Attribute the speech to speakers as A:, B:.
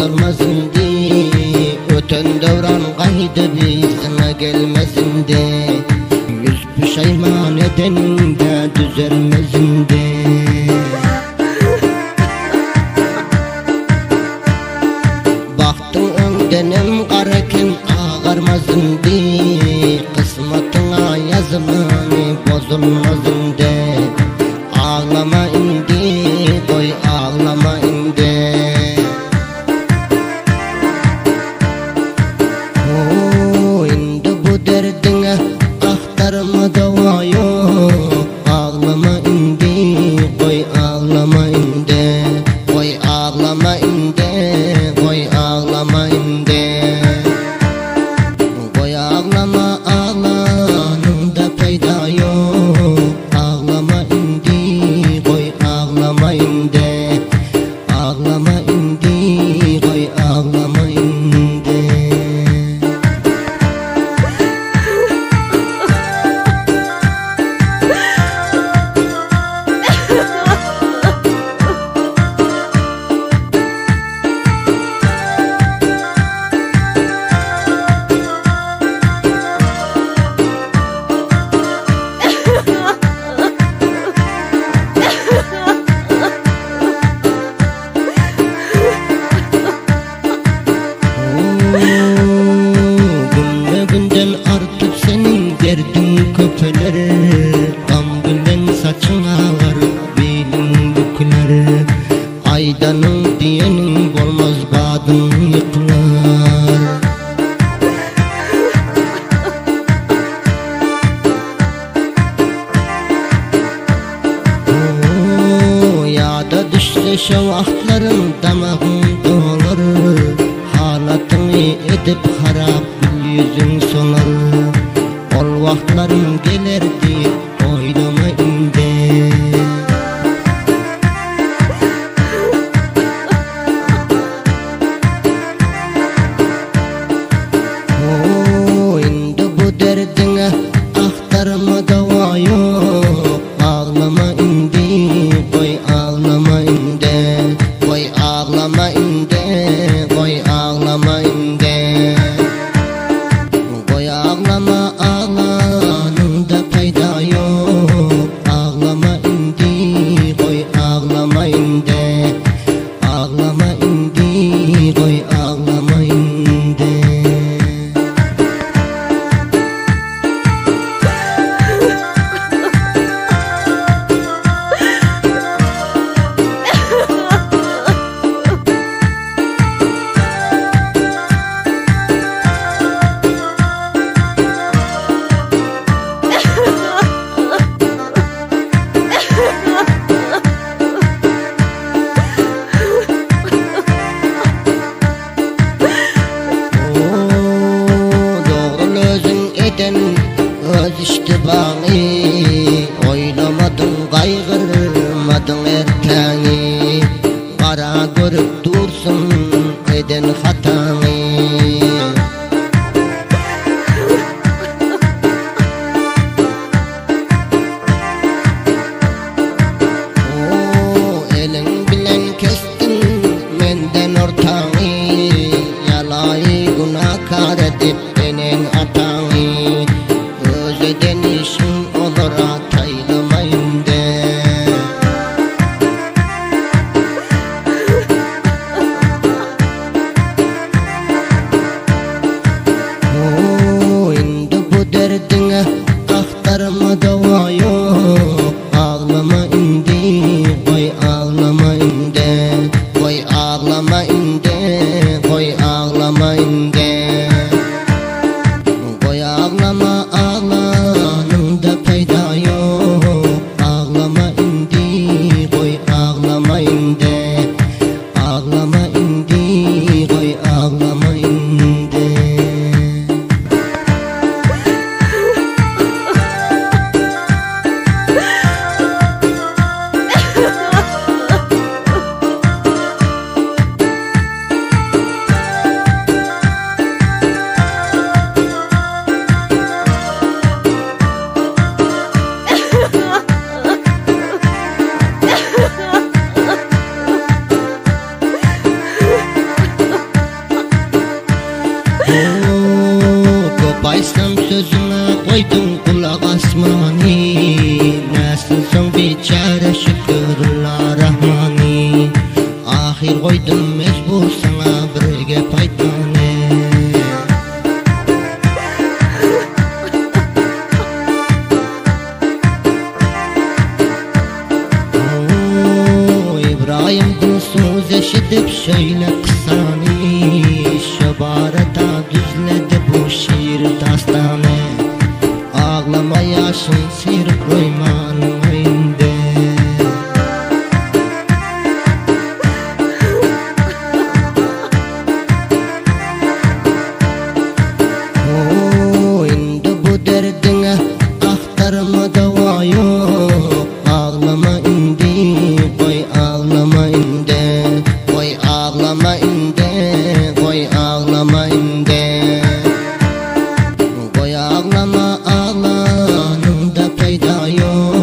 A: olmasın di, öten devran kaydı bizine gelmesin de, yüz pişayman edeninde düzelmesin de. Baktın öndenim karaken ağarmasın di, kısmetine yazılanı bozulmasın de. Ağlama indi, koy ağlama indi. İndi bu derdine aktarma dava yok. Ağlama indi, koy ağlama indi. Koy ağlama indi, koy ağlama indi. Koy ağlama, ağlanın da peyda yok. Ağlama indi, koy ağlama indi. Ağlama indi, koy ağlama indi. Derdin köpeleri, gam gülen saçın ağar, belin büküler. Aydanın diyenin olmaz, badın yıkılar. Yada düşse şevakların damağın dolar. Halatını edip harap yüzün solar. Ol vaktlarım gelerdi, oylama indi. İndi bu derdine aktarma dava yok. Ağlama indi, koy ağlama indi. Koy ağlama indi, koy ağlama indi. Koy ağlama, ağlanın da peyda yok. Ağlama indi, koy ağlama indi. Ağlama indi, koy ağlama indi. Öz iştibanı, oylamadın kaygırmadın erteni. Kara görüp dursun eden hatanı. Elin bilen kestin menden ortağını. Yalayı günahkar edip benim atanı. Özeden işin olur ataylamayın de. İndi bu derdine aktarma dava yok. Ağlama indi, koy ağlama indi. Koy ağlama indi, koy ağlama indi. Koy ağlama, ağlanın da peyda yok. Ağlama indi, koy ağlama indi. Ağlama indi, koy ağlama indi. koydun kulak asmani, nasılsın biçare şükürler rahmani. Ahir koydum mecbur sana birge paytane. İbrahim'den söz eşitip şöyle kısani, şebareta düzledi bu şiir dastanı. Ağlama yaşın sirip koymanın önünde. Indi bu derdine aktarma dava yok. Ağlama indi, koy ağlama indi, koy ağlama indi, koy ağlama indi. Koy ağlama ağlanın da peyda yok.